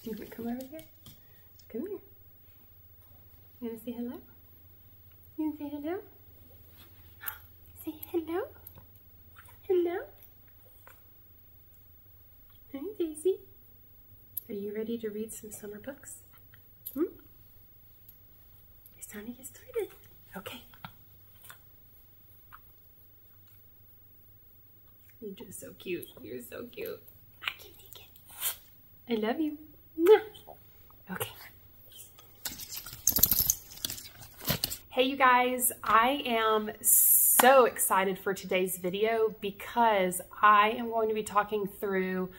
You want to come over here? Come here. You want to say hello? You want to say hello? Say hello? Hello? Hi, Daisy. Are you ready to read some summer books? It's time to get started. Okay. You're just so cute. You're so cute. I can take it. I love you. Okay. Hey you guys, I am so excited for today's video because I am going to be talking through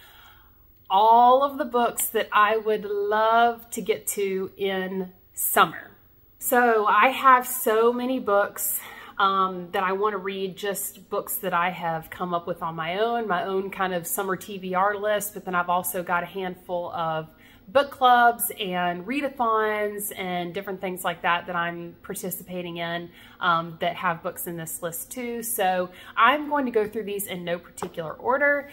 all of the books that I would love to get to in summer. So I have so many books that I want to read, just books that I have come up with on my own kind of summer TBR list, but then I've also got a handful of book clubs and readathons and different things like that that I'm participating in that have books in this list too. So I'm going to go through these in no particular order.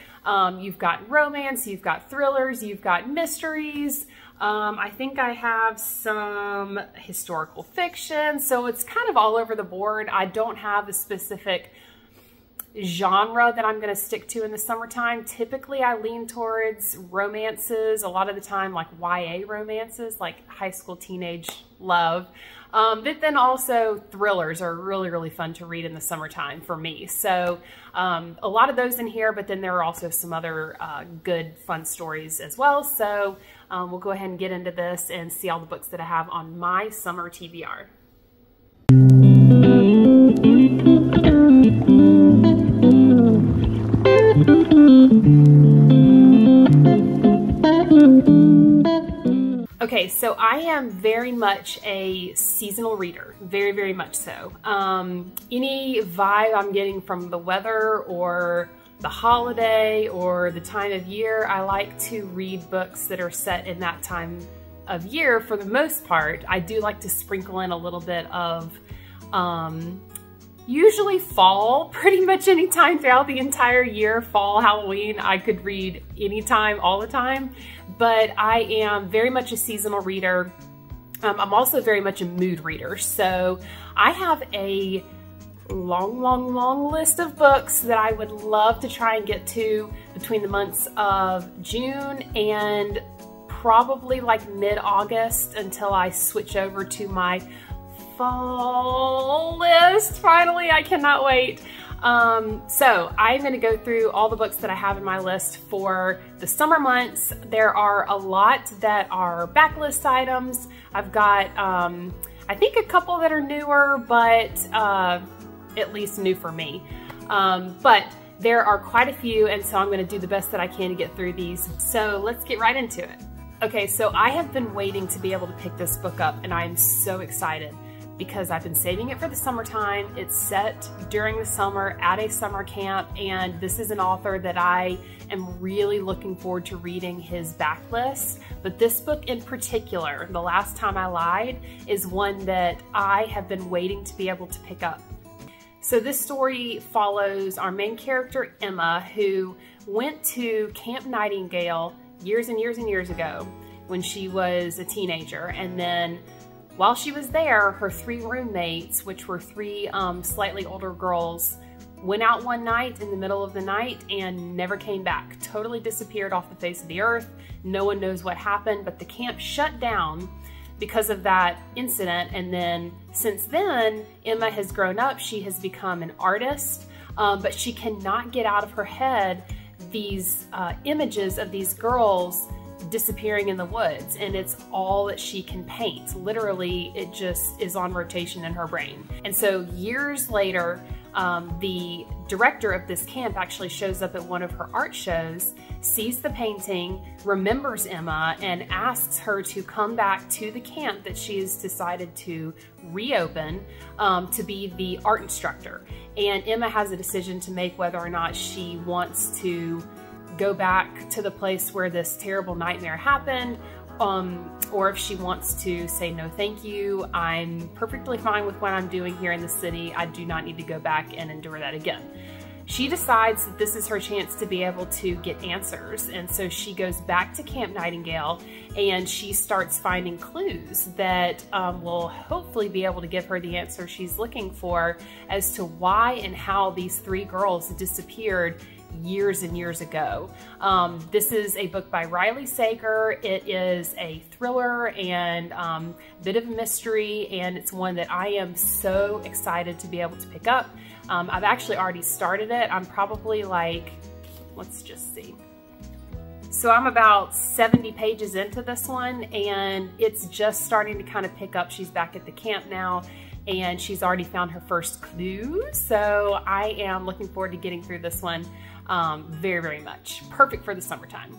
You've got romance, you've got thrillers, you've got mysteries. I think I have some historical fiction, so it's kind of all over the board. I don't have a specific genre that I'm going to stick to in the summertime. Typically I lean towards romances, a lot of the time like YA romances, like high school teenage love. But then also thrillers are really fun to read in the summertime for me. So a lot of those in here, but then there are also some other good fun stories as well. So we'll go ahead and get into this and see all the books that I have on my summer TBR. Okay, so I am very much a seasonal reader, very much so. Any vibe I'm getting from the weather or the holiday or the time of year, I like to read books that are set in that time of year for the most part. I do like to sprinkle in a little bit of usually fall, pretty much any time throughout the entire year. Fall, Halloween, I could read anytime, all the time. But I am very much a seasonal reader. I'm also very much a mood reader. So I have a long list of books that I would love to try and get to between the months of June and probably like mid-August until I switch over to my fall list. Finally, I cannot wait. So I'm going to go through all the books that I have in my list for the summer months. There are a lot that are backlist items. I've got, I think a couple that are newer, but at least new for me. But there are quite a few, and so I'm going to do the best that I can to get through these. So let's get right into it. Okay, so I have been waiting to be able to pick this book up, and I am so excited because I've been saving it for the summertime. It's set during the summer at a summer camp, and this is an author that I am really looking forward to reading his backlist. But this book in particular, The Last Time I Lied, is one that I have been waiting to be able to pick up. So this story follows our main character, Emma, who went to Camp Nightingale years and years ago when she was a teenager, and then while she was there, her three roommates, which were three slightly older girls, went out one night in the middle of the night and never came back. Totally disappeared off the face of the earth. No one knows what happened, but the camp shut down because of that incident. And then since then, Emma has grown up. She has become an artist, but she cannot get out of her head these images of these girls disappearing in the woods, and it's all that she can paint. Literally, it just is on rotation in her brain. And so years later, the director of this camp actually shows up at one of her art shows, sees the painting, remembers Emma, and asks her to come back to the camp that she has decided to reopen to be the art instructor. And Emma has a decision to make whether or not she wants to go back to the place where this terrible nightmare happened, or if she wants to say, no, thank you. I'm perfectly fine with what I'm doing here in the city. I do not need to go back and endure that again. she decides that this is her chance to be able to get answers. And so she goes back to Camp Nightingale and she starts finding clues that will hopefully be able to give her the answer she's looking for as to why and how these three girls disappeared years and years ago. This is a book by Riley Sager. It is a thriller and a bit of a mystery, and it's one that I am so excited to be able to pick up. I've actually already started it. I'm probably like, let's just see. So I'm about 70 pages into this one, and it's just starting to kind of pick up. She's back at the camp now, and she's already found her first clue. So I am looking forward to getting through this one very, very much. Perfect for the summertime.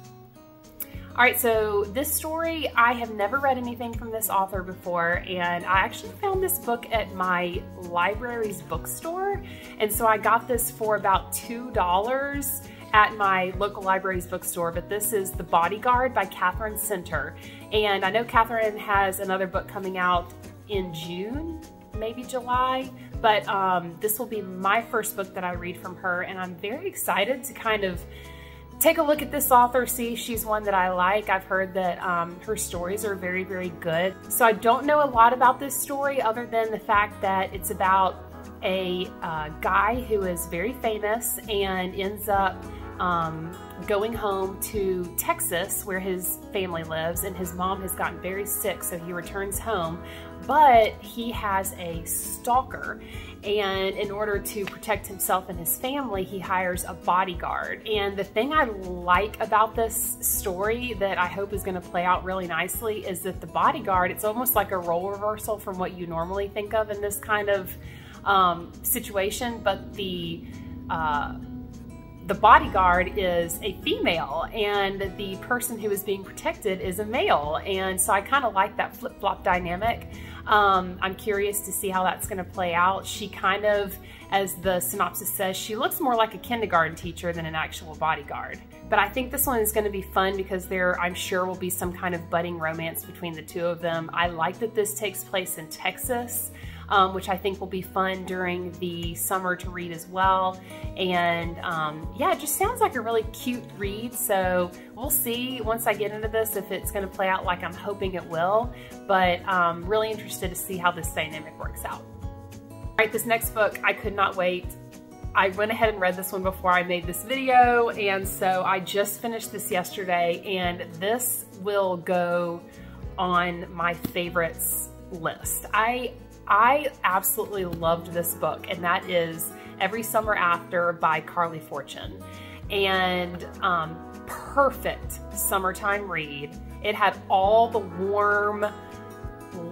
All right, so this story, I have never read anything from this author before, and I actually found this book at my library's bookstore. And so I got this for about $2 at my local library's bookstore, but this is The Bodyguard by Catherine Center. And I know Catherine has another book coming out in June, maybe July, but this will be my first book that I read from her, and I'm very excited to kind of take a look at this author, see if she's one that I like. I've heard that her stories are very, very good. So I don't know a lot about this story other than the fact that it's about a guy who is very famous and ends up going home to Texas where his family lives, and his mom has gotten very sick, so he returns home, but he has a stalker, and in order to protect himself and his family, he hires a bodyguard. And the thing I like about this story that I hope is going to play out really nicely is that the bodyguard, it's almost like a role reversal from what you normally think of in this kind of situation, but the bodyguard is a female and the person who is being protected is a male. And so I kind of like that flip-flop dynamic. I'm curious to see how that's going to play out. She kind of, as the synopsis says, she looks more like a kindergarten teacher than an actual bodyguard. But I think this one is going to be fun because there, I'm sure, will be some kind of budding romance between the two of them. I like that this takes place in Texas, which I think will be fun during the summer to read as well. And yeah, it just sounds like a really cute read. So we'll see once I get into this if it's going to play out like I'm hoping it will. But I'm really interested to see how this dynamic works out. All right, this next book, I could not wait. I went ahead and read this one before I made this video, and so I just finished this yesterday, and this will go on my favorites list. I absolutely loved this book, and that is Every Summer After by Carly Fortune. And perfect summertime read. It had all the warm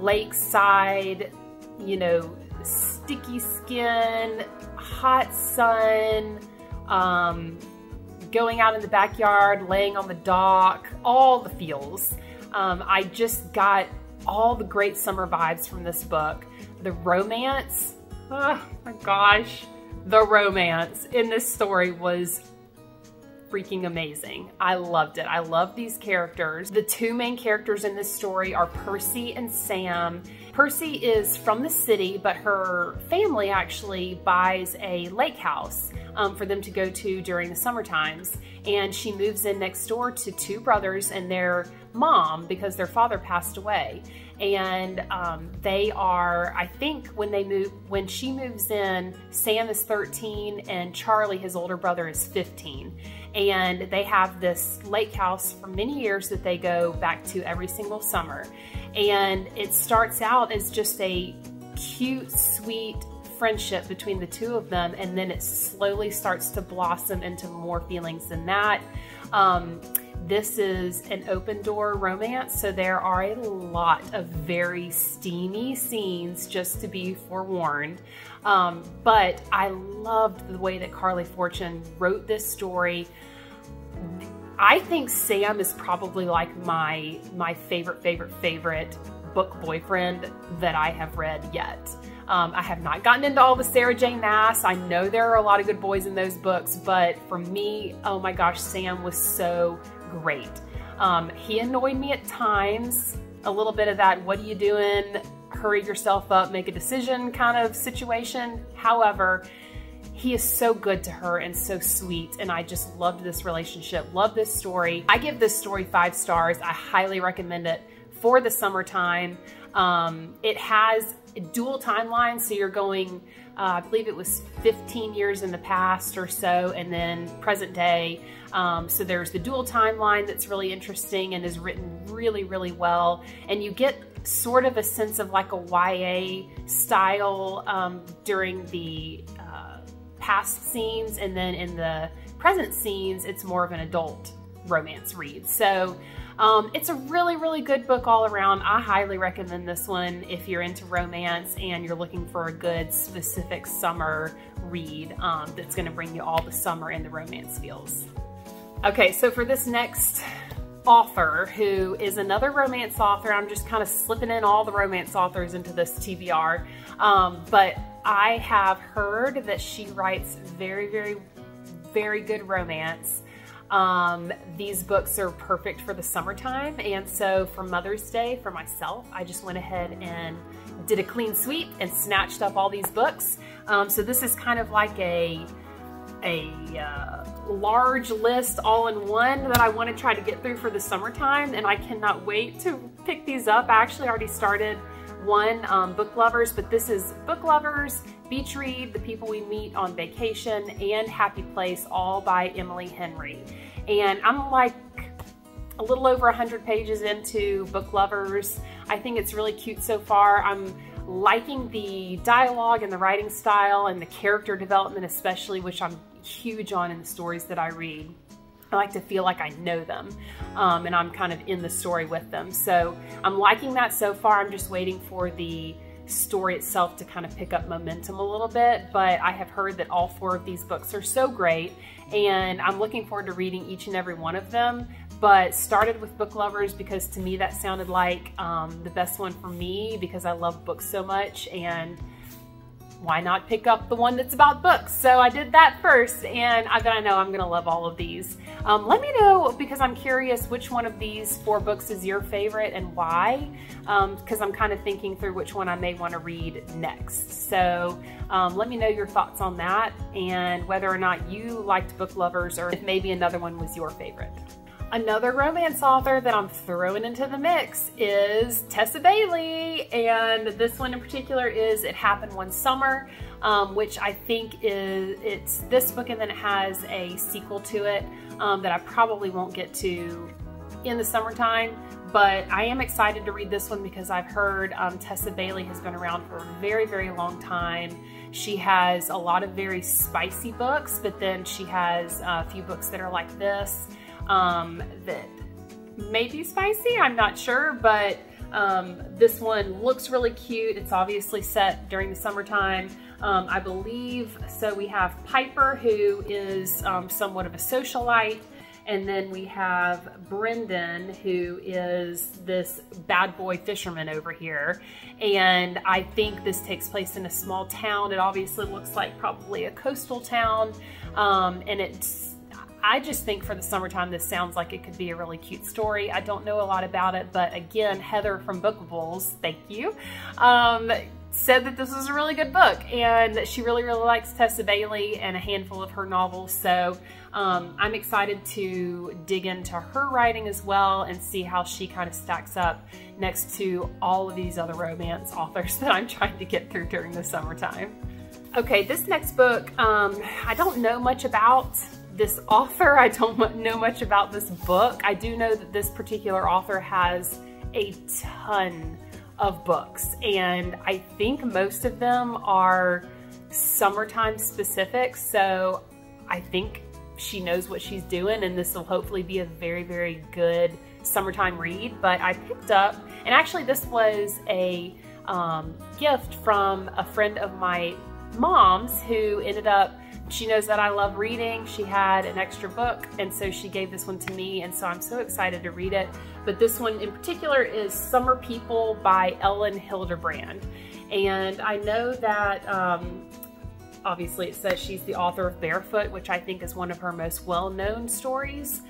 lakeside, you know, sticky skin, hot sun, going out in the backyard, laying on the dock, all the feels. I just got all the great summer vibes from this book. The romance, oh my gosh, the romance in this story was freaking amazing. I loved it. I love these characters. The two main characters in this story are Percy and Sam. Percy is from the city, but her family actually buys a lake house for them to go to during the summer times. And she moves in next door to two brothers and their mom because their father passed away. And they are, I think when she moves in, Sam is 13 and Charlie, his older brother, is 15. And they have this lake house for many years that they go back to every single summer. And it starts out as just a cute, sweet friendship between the two of them, and then it slowly starts to blossom into more feelings than that. This is an open door romance, so there are a lot of very steamy scenes, just to be forewarned. But I loved the way that Carly Fortune wrote this story. I think Sam is probably like my favorite book boyfriend that I have read yet. I have not gotten into all the Sarah J. Maas. I know there are a lot of good boys in those books, but for me, oh my gosh, Sam was so great. He annoyed me at times, a little bit of that, what are you doing? Hurry yourself up, make a decision kind of situation. However, he is so good to her and so sweet, and I just loved this relationship, loved this story. I give this story 5 stars. I highly recommend it for the summertime. It has a dual timeline, so you're going, I believe it was 15 years in the past or so, and then present day. So there's the dual timeline that's really interesting and is written really, really well. And you get sort of a sense of like a YA style during the past scenes, and then in the present scenes, it's more of an adult romance read. So it's a really, really good book all around. I highly recommend this one if you're into romance and you're looking for a good specific summer read that's going to bring you all the summer and the romance feels. Okay, so for this next author, who is another romance author, I'm just kind of slipping in all the romance authors into this TBR, but I have heard that she writes very, very, very good romance. These books are perfect for the summertime, and so for Mother's Day, for myself, I just went ahead and did a clean sweep and snatched up all these books. So this is kind of like a large list all in one that I want to try to get through for the summertime, and I cannot wait to pick these up. I actually already started one, Book Lovers, but this is Book Lovers, Beach Read, The People We Meet on Vacation, and Happy Place, all by Emily Henry. And I'm like a little over 100 pages into Book Lovers. I think it's really cute so far. I'm liking the dialogue and the writing style and the character development especially, which I'm huge on in the stories that I read. I like to feel like I know them, and I'm kind of in the story with them. So I'm liking that so far. I'm just waiting for the story itself to kind of pick up momentum a little bit, but I have heard that all 4 of these books are so great, and I'm looking forward to reading each and every one of them, but started with Book Lovers because to me that sounded like the best one for me because I love books so much, and why not pick up the one that's about books? So I did that first, and I know I'm gonna love all of these. Let me know, because I'm curious which one of these 4 books is your favorite and why, because I'm kind of thinking through which one I may want to read next. So let me know your thoughts on that and whether or not you liked Book Lovers or if maybe another one was your favorite. Another romance author that I'm throwing into the mix is Tessa Bailey, and this one in particular is It Happened One Summer, which I think it's this book, and then it has a sequel to it that I probably won't get to in the summertime, but I am excited to read this one because I've heard Tessa Bailey has been around for a very, very long time. She has a lot of very spicy books, but then she has a few books that are like this. That may be spicy, I'm not sure, but this one looks really cute. It's obviously set during the summertime, I believe. So we have Piper, who is somewhat of a socialite, and then we have Brendan, who is this bad boy fisherman over here. And I think this takes place in a small town. It obviously looks like probably a coastal town, and I just think for the summertime, this sounds like it could be a really cute story. I don't know a lot about it, but again, Heather from Bookables, thank you, said that this was a really good book and that she really, really likes Tessa Bailey and a handful of her novels. So I'm excited to dig into her writing as well and see how she kind of stacks up next to all of these other romance authors that I'm trying to get through during the summertime. Okay, this next book, I don't know much about this author. I don't know much about this book. I do know that this particular author has a ton of books, and I think most of them are summertime specific, so I think she knows what she's doing, and this will hopefully be a very, very good summertime read. But I picked up, and actually this was a gift from a friend of my mom's who ended up, she knows that I love reading. She had an extra book, and so she gave this one to me, and so I'm so excited to read it. But this one in particular is Summer People by Hilderbrand. And I know that obviously it says she's the author of Barefoot, which I think is one of her most well-known stories.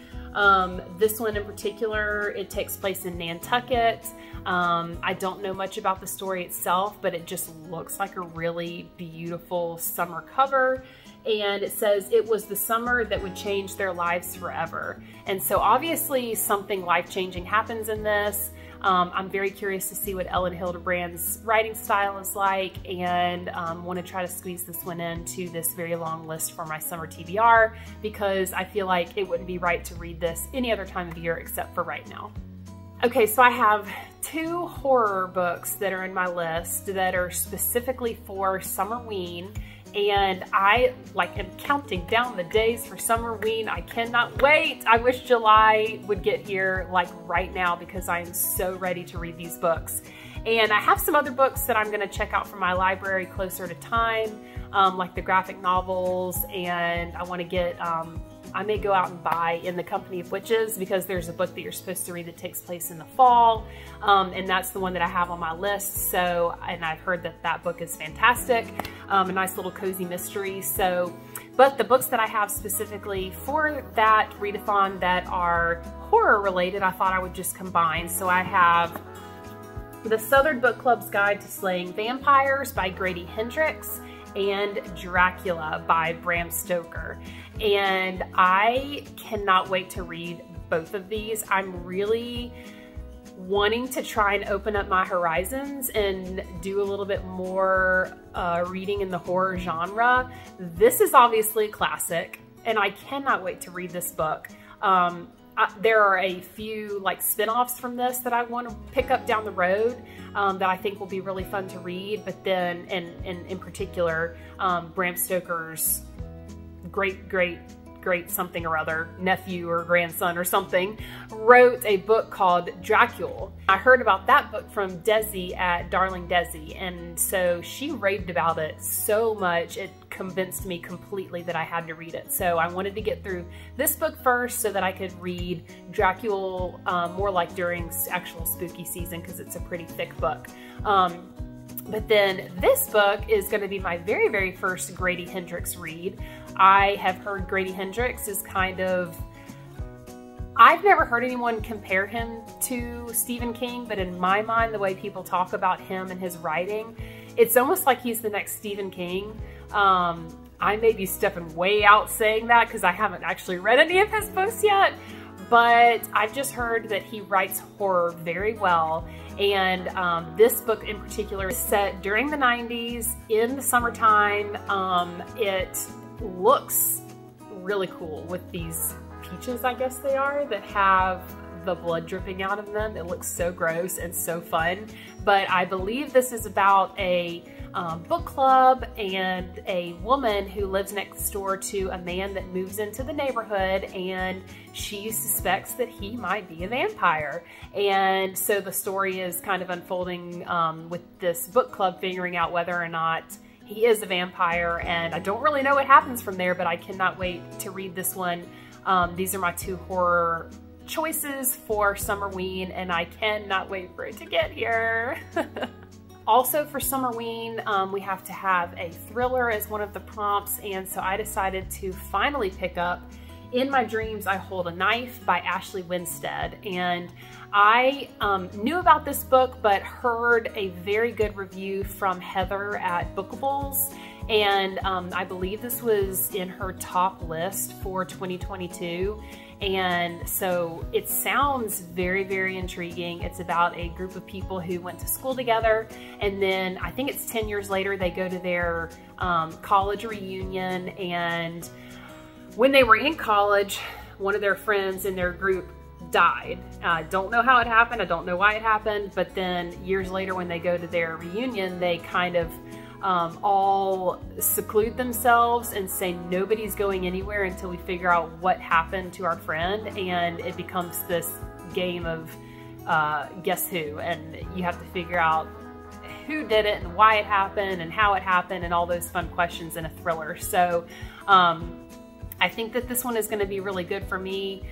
This one in particular, it takes place in Nantucket. I don't know much about the story itself, but it just looks like a really beautiful summer cover. And it says it was the summer that would change their lives forever. And so obviously something life-changing happens in this. I'm very curious to see what Ellen Hilderbrand's writing style is like, and want to try to squeeze this one into this very long list for my summer TBR, because I feel like it wouldn't be right to read this any other time of year except for right now. Okay, so I have 2 horror books that are in my list that are specifically for Summerween. And I am counting down the days for Summerween. I cannot wait. I wish July would get here like right now, because I am so ready to read these books. And I have some other books that I'm going to check out from my library closer to time, like the graphic novels, and I want to get, I may go out and buy In the Company of Witches, because there's a book that you're supposed to read that takes place in the fall, and that's the one that I have on my list. So, and I've heard that that book is fantastic, a nice little cozy mystery. So, but the books that I have specifically for that readathon that are horror related, I thought I would just combine. So I have The Southern Book Club's Guide to Slaying Vampires by Grady Hendrix, and Dracula by Bram Stoker. And I cannot wait to read both of these. I'm really wanting to try and open up my horizons and do a little bit more reading in the horror genre. This is obviously a classic, and I cannot wait to read this book. There are a few spin-offs from this that I want to pick up down the road that I think will be really fun to read. But then, and in particular, Bram Stoker's great something or other nephew or grandson or something wrote a book called Dracula. I heard about that book from Desi at Darling Desi, and so she raved about it so much it convinced me completely that I had to read it. So I wanted to get through this book first so that I could read Dracula more like during actual spooky season, because it's a pretty thick book. But then this book is going to be my very first Grady Hendrix read. I have heard Grady Hendrix is kind of, I've never heard anyone compare him to Stephen King, but in my mind, the way people talk about him and his writing, it's almost like he's the next Stephen King. I may be stepping way out saying that because I haven't actually read any of his books yet, but I've just heard that he writes horror very well. And this book in particular is set during the 90s in the summertime. It looks really cool with these peaches, I guess they are, that have the blood dripping out of them. It looks so gross and so fun. But I believe this is about a book club and a woman who lives next door to a man that moves into the neighborhood, and she suspects that he might be a vampire. And so the story is kind of unfolding with this book club figuring out whether or not he is a vampire, and I don't really know what happens from there, but I cannot wait to read this one. These are my 2 horror choices for Summerween, and I cannot wait for it to get here. Also for Summerween, we have to have a thriller as one of the prompts, and so I decided to finally pick up In My Dreams I Hold a Knife by Ashley Winstead. And I knew about this book, but heard a very good review from Heather at Bookables, and I believe this was in her top list for 2022. And so it sounds very intriguing. It's about a group of people who went to school together, and then I think it's 10 years later they go to their college reunion, and when they were in college, one of their friends in their group died. I don't know how it happened, I don't know why it happened, but then years later when they go to their reunion, they kind of all seclude themselves and say nobody's going anywhere until we figure out what happened to our friend, and it becomes this game of guess who, and you have to figure out who did it and why it happened and how it happened and all those fun questions in a thriller. So I think that this one is going to be really good for me.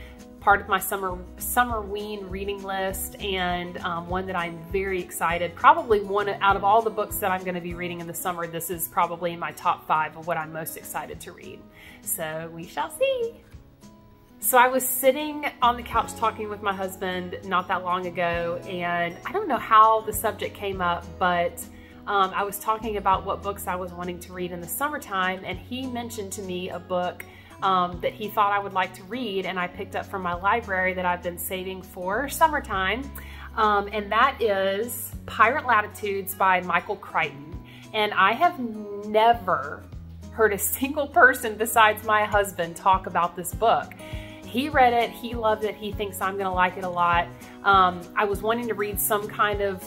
part of my Summerween reading list, and one that I'm very excited. Probably one out of all the books that I'm going to be reading in the summer, this is probably in my top 5 of what I'm most excited to read. So we shall see. So I was sitting on the couch talking with my husband not that long ago, and I don't know how the subject came up, but I was talking about what books I was wanting to read in the summertime, and he mentioned to me a book that he thought I would like to read, and I picked up from my library that I've been saving for summertime, and that is Pirate Latitudes by Michael Crichton. And I have never heard a single person besides my husband talk about this book. He read it, he loved it, he thinks I'm gonna like it a lot. I was wanting to read some kind of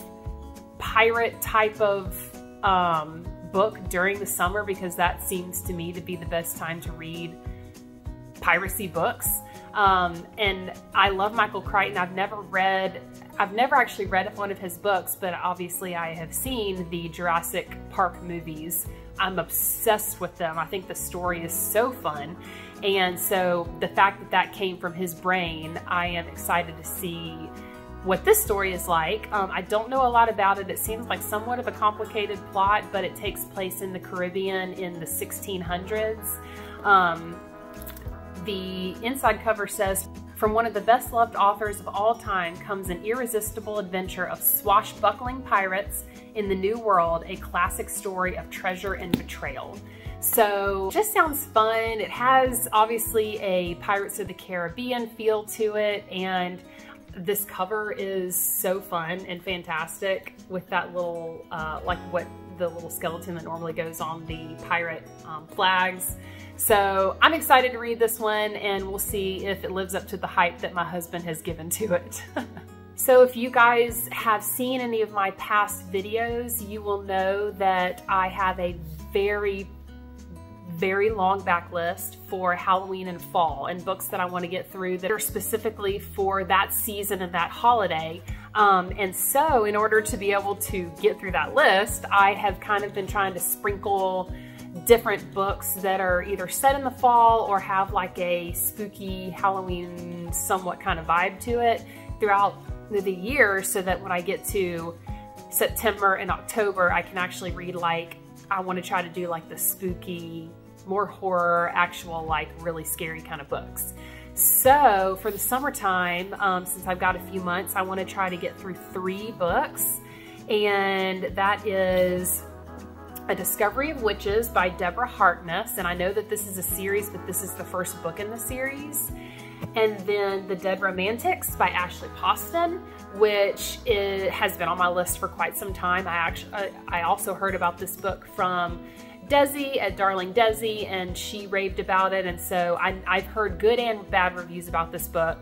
pirate type of book during the summer because that seems to me to be the best time to read piracy books. And I love Michael Crichton. I've never actually read one of his books, but obviously I have seen the Jurassic Park movies. I'm obsessed with them. I think the story is so fun. And so the fact that that came from his brain, I am excited to see what this story is like. I don't know a lot about it. It seems like somewhat of a complicated plot, but it takes place in the Caribbean in the 1600s. The inside cover says, "From one of the best-loved authors of all time comes an irresistible adventure of swashbuckling pirates in the New World, a classic story of treasure and betrayal." So just sounds fun. It has obviously a Pirates of the Caribbean feel to it, and this cover is so fun and fantastic with that little, like what the little skeleton that normally goes on the pirate flags. So I'm excited to read this one, and we'll see if it lives up to the hype that my husband has given to it. So if you guys have seen any of my past videos, you will know that I have a very long backlist for Halloween and fall, and books that I want to get through that are specifically for that season and that holiday. And so in order to be able to get through that list, I have kind of been trying to sprinkle different books that are either set in the fall or have like a spooky Halloween somewhat kind of vibe to it throughout the year, so that when I get to September and October, I can actually read, like, I want to try to do like the spooky, more horror, actual like really scary kind of books. So for the summertime, since I've got a few months, I want to try to get through 3 books, and that is A Discovery of Witches by Deborah Harkness, and I know that this is a series, but this is the first book in the series. And then The Dead Romantics by Ashley Poston, which has been on my list for quite some time. I also heard about this book from Desi at Darling Desi, and she raved about it, and so I've heard good and bad reviews about this book,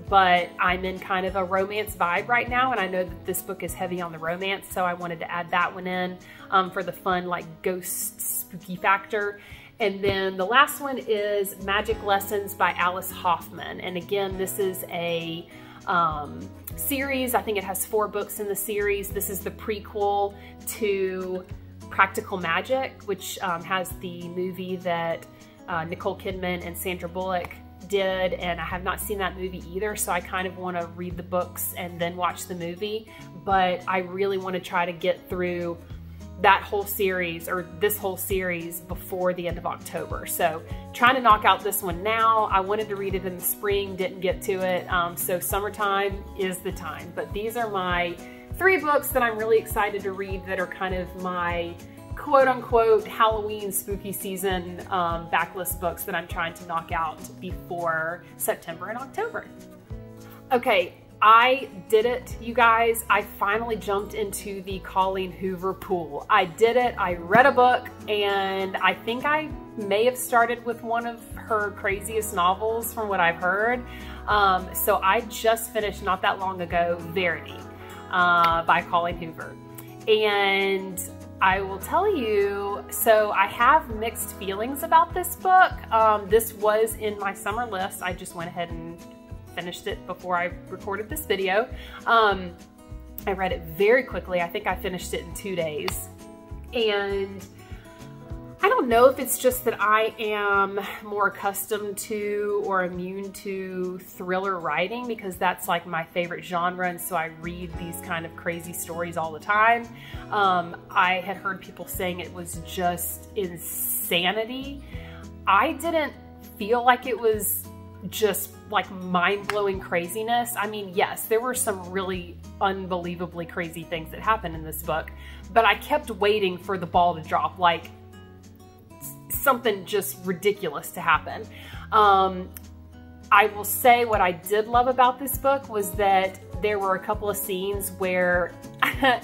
but I'm in kind of a romance vibe right now, and I know that this book is heavy on the romance, so I wanted to add that one in for the fun, like, ghost spooky factor. And then the last one is Magic Lessons by Alice Hoffman, and again, this is a series. I think it has 4 books in the series. This is the prequel to Practical Magic, which has the movie that Nicole Kidman and Sandra Bullock did, and I have not seen that movie either, so I kind of want to read the books and then watch the movie, but I really want to try to get through that whole series, or this whole series, before the end of October. So trying to knock out this one now. I wanted to read it in the spring, didn't get to it, so summertime is the time. But these are my 3 books that I'm really excited to read that are kind of my quote-unquote Halloween spooky season backlist books that I'm trying to knock out before September and October. Okay, I did it, you guys. I finally jumped into the Colleen Hoover pool. I did it. I read a book, and I think I may have started with one of her craziest novels from what I've heard. So I just finished not that long ago, Verity by Colleen Hoover. And I will tell you, so I have mixed feelings about this book. This was in my summer list. I just went ahead and finished it before I recorded this video. I read it very quickly. I think I finished it in 2 days. And I don't know if it's just that I am more accustomed to or immune to thriller writing, because that's like my favorite genre, and so I read these kind of crazy stories all the time. I had heard people saying it was just insanity. I didn't feel like it was just like mind-blowing craziness. I mean, yes, there were some really unbelievably crazy things that happened in this book, but I kept waiting for the ball to drop, like something just ridiculous to happen. I will say what I did love about this book was that there were a couple of scenes where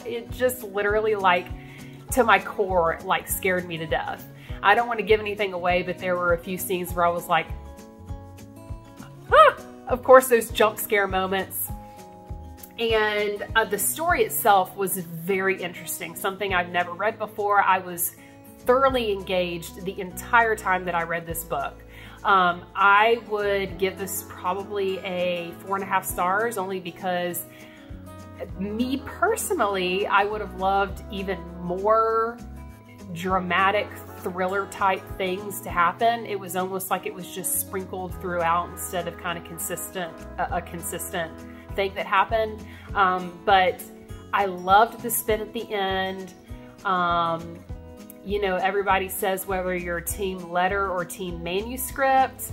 it just literally, like, to my core, like, scared me to death. I don't want to give anything away, but there were a few scenes where I was like, ah! Of course, those jump scare moments. And the story itself was very interesting, something I've never read before. I was thoroughly engaged the entire time that I read this book. I would give this probably a 4.5 stars, only because me personally, I would have loved even more dramatic thriller type things to happen. It was almost like it was just sprinkled throughout instead of kind of a consistent thing that happened. But I loved the spin at the end. You know, everybody says whether you're team letter or team manuscript.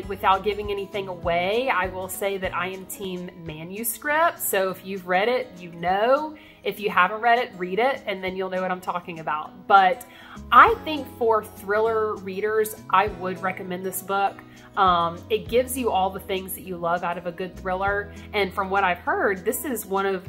Without giving anything away, I will say that I am team manuscript. So if you've read it, you know. If you haven't read it, read it, and then you'll know what I'm talking about. But I think for thriller readers, I would recommend this book. It gives you all the things that you love out of a good thriller. And from what I've heard, this is one of,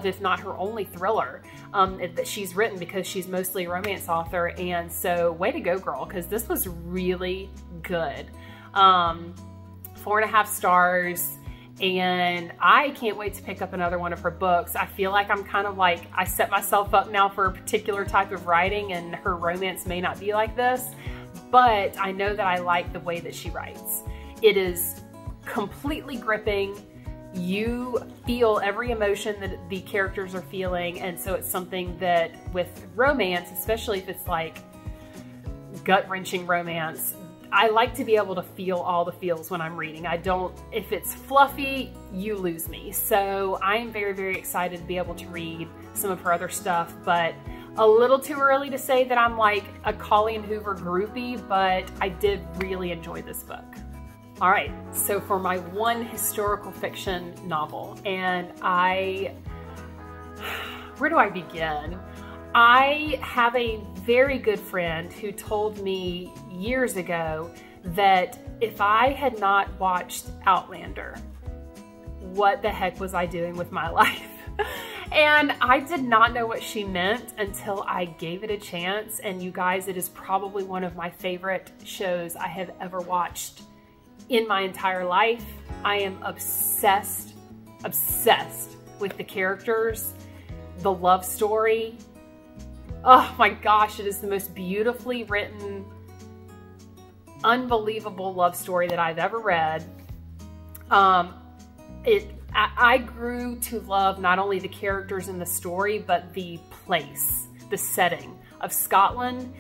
if not her only thriller that she's written, because she's mostly a romance author. And so way to go, girl, because this was really good. 4.5 stars. And I can't wait to pick up another one of her books. I feel like I'm kind of like, I set myself up now for a particular type of writing, and her romance may not be like this, but I know that I like the way that she writes. It is completely gripping. You feel every emotion that the characters are feeling, and so it's something that with romance, especially if it's like gut-wrenching romance, I like to be able to feel all the feels when I'm reading. If it's fluffy, you lose me. So I am very, very excited to be able to read some of her other stuff, but a little too early to say that I'm like a Colleen Hoover groupie, but I did really enjoy this book. All right, so for my one historical fiction novel, and where do I begin? I have a very good friend who told me years ago that if I had not watched Outlander, what the heck was I doing with my life? And I did not know what she meant until I gave it a chance. And you guys, it is probably one of my favorite shows I have ever watched in my entire life. I am obsessed with the characters, the love story. Oh my gosh, it is the most beautifully written, unbelievable love story that I've ever read. I grew to love not only the characters in the story, but the place, the setting of Scotland.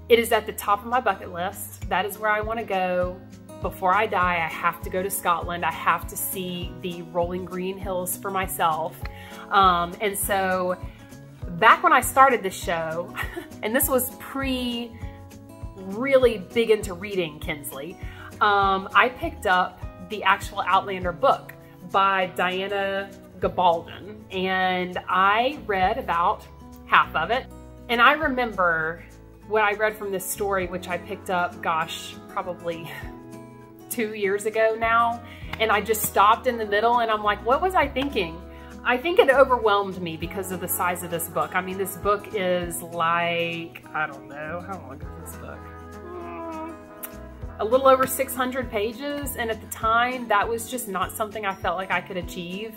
It is at the top of my bucket list. That is where I want to go. Before I die, I have to go to Scotland. I have to see the rolling green hills for myself. And so back when I started this show, and this was really big into reading Kinsley, I picked up the actual Outlander book by Diana Gabaldon, and I read about half of it. And I remember what I read from this story, which I picked up, gosh, probably 2 years ago now, and I just stopped in the middle and I'm like, what was I thinking? I think it overwhelmed me because of the size of this book. I mean, this book is like, I don't know, how long is this book? A little over 600 pages, and at the time, that was just not something I felt like I could achieve,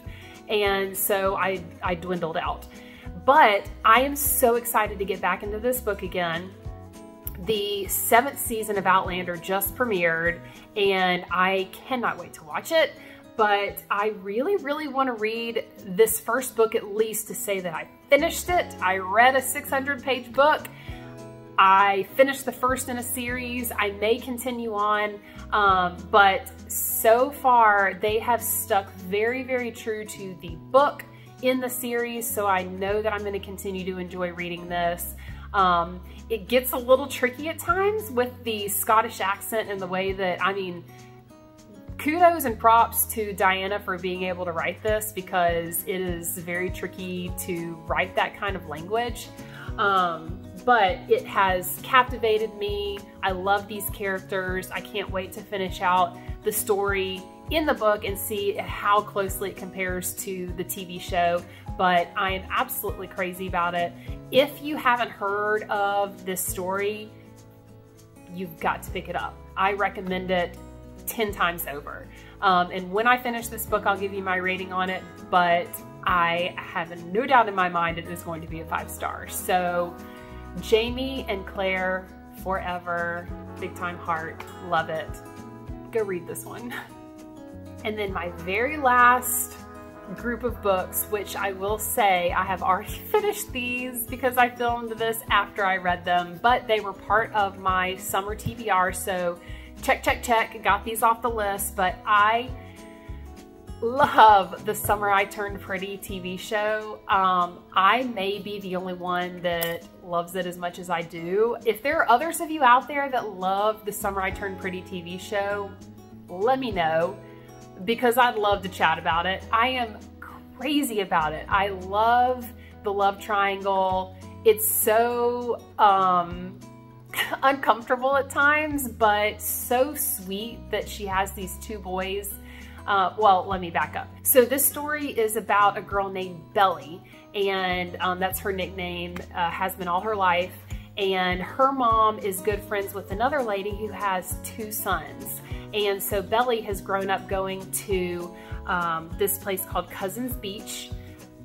and so I dwindled out. But I am so excited to get back into this book again. The 7th season of Outlander just premiered, and I cannot wait to watch it. But I really want to read this first book at least to say that I finished it. I read a 600-page book. I finished the first in a series. I may continue on, but so far they have stuck very, very true to the book in the series, so I know that I'm going to continue to enjoy reading this. It gets a little tricky at times with the Scottish accent and the way that, I mean, kudos and props to Diana for being able to write this, because it is very tricky to write that kind of language. But it has captivated me. I love these characters. I can't wait to finish out the story in the book and see how closely it compares to the TV show. But I am absolutely crazy about it. If you haven't heard of this story, you've got to pick it up. I recommend it 10 times over. And when I finish this book, I'll give you my rating on it, but I have no doubt in my mind it is going to be a 5 stars. So Jamie and Claire forever, big time heart, love it. Go read this one. And then my very last group of books, which I will say I have already finished these because I filmed this after I read them, but they were part of my summer TBR, so check, check, check, got these off the list. But I love the Summer I Turned Pretty TV show. I may be the only one that loves it as much as I do. If there are others of you out there that love the Summer I Turned Pretty TV show, let me know, because I'd love to chat about it. I am crazy about it. I love the love triangle. It's so uncomfortable at times, but so sweet that she has these 2 boys. Well, let me back up. So this story is about a girl named Belly, and that's her nickname, has been all her life. And her mom is good friends with another lady who has 2 sons. And so Belly has grown up going to this place called Cousins Beach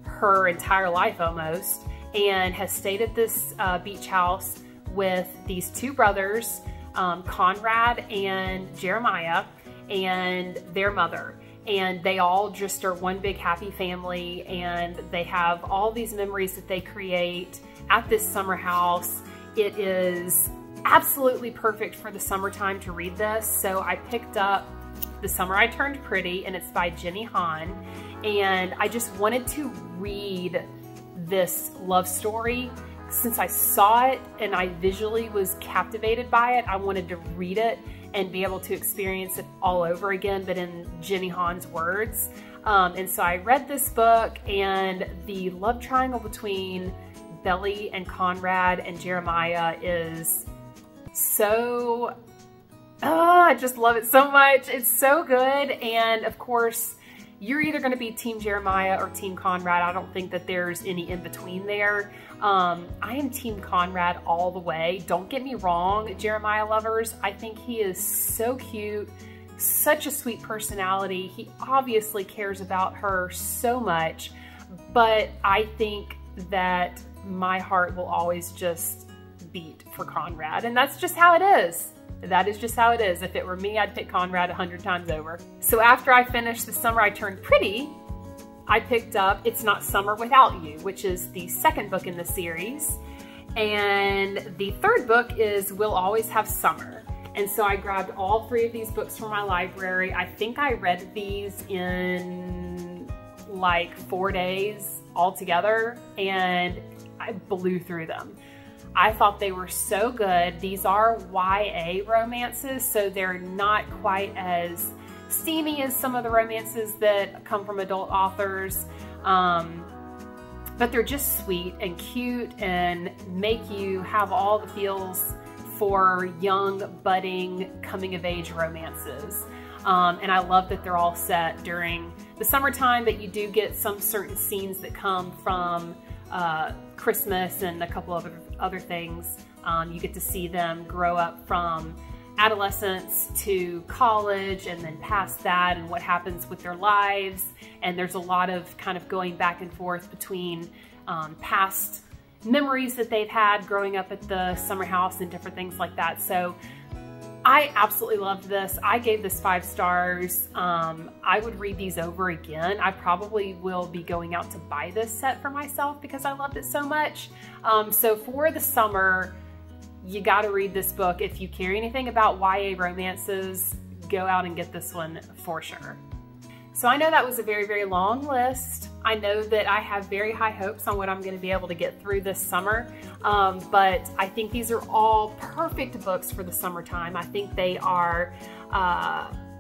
her entire life almost, and has stayed at this beach house with these 2 brothers, Conrad and Jeremiah, and their mother. And they all just are one big happy family, and they have all these memories that they create at this summer house. It is absolutely perfect for the summertime to read this. So I picked up The Summer I Turned Pretty, and it's by Jenny Han. And I just wanted to read this love story. Since I saw it and I visually was captivated by it, I wanted to read it and be able to experience it all over again, but in Jenny Han's words. And so I read this book, and the love triangle between Belly and Conrad and Jeremiah is so, I just love it so much. It's so good. And of course, you're either going to be Team Jeremiah or Team Conrad. I don't think that there's any in between there. I am Team Conrad all the way. Don't get me wrong, Jeremiah lovers. I think he is so cute, such a sweet personality. He obviously cares about her so much, but I think that my heart will always just beat for Conrad, and that's just how it is. That is just how it is. If it were me, I'd pick Conrad 100 times over. So after I finished The Summer I Turned Pretty, I picked up It's Not Summer Without You, which is the 2nd book in the series. And the 3rd book is We'll Always Have Summer. And so I grabbed all 3 of these books from my library. I think I read these in like 4 days altogether, and I blew through them. I thought they were so good. These are YA romances, so they're not quite as steamy as some of the romances that come from adult authors, but they're just sweet and cute and make you have all the feels for young, budding, coming-of-age romances. And I love that they're all set during the summertime, but you do get some certain scenes that come from Christmas and a couple of other things. You get to see them grow up from adolescence to college and then past that, and what happens with their lives. And there's a lot of kind of going back and forth between past memories that they've had growing up at the summer house and different things like that. So I absolutely loved this. I gave this 5 stars. I would read these over again. I probably will be going out to buy this set for myself because I loved it so much. So for the summer, you gotta read this book. If you care anything about YA romances, go out and get this one for sure. So I know that was a very, very long list. I know that I have very high hopes on what I'm going to be able to get through this summer, but I think these are all perfect books for the summertime. I think they are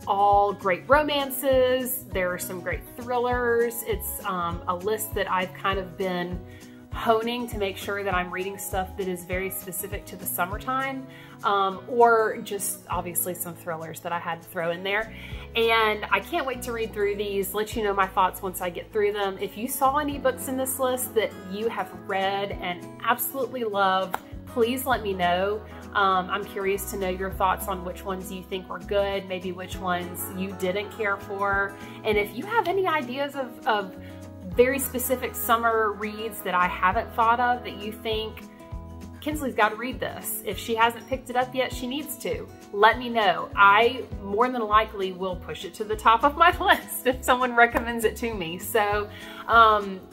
all great romances. There are some great thrillers. It's a list that I've kind of been honing to make sure that I'm reading stuff that is very specific to the summertime, or just obviously some thrillers that I had to throw in there. And I can't wait to read through these, let you know my thoughts once I get through them. If you saw any books in this list that you have read and absolutely love, please let me know. I'm curious to know your thoughts on which ones you think were good, maybe which ones you didn't care for. And if you have any ideas of very specific summer reads that I haven't thought of that you think, Kinsley's got to read this. If she hasn't picked it up yet, she needs to. Let me know. I more than likely will push it to the top of my list if someone recommends it to me. So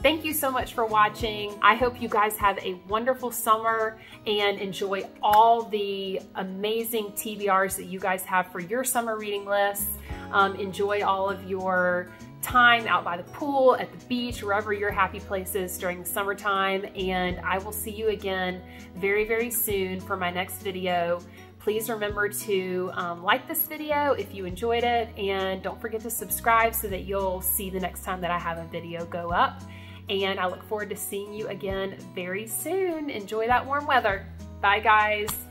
thank you so much for watching. I hope you guys have a wonderful summer and enjoy all the amazing TBRs that you guys have for your summer reading lists. Enjoy all of your time out by the pool, at the beach, wherever your happy place is during the summertime, and I will see you again very, very soon for my next video. Please remember to like this video if you enjoyed it, and don't forget to subscribe so that you'll see the next time that I have a video go up. And I look forward to seeing you again very soon. Enjoy that warm weather. Bye guys.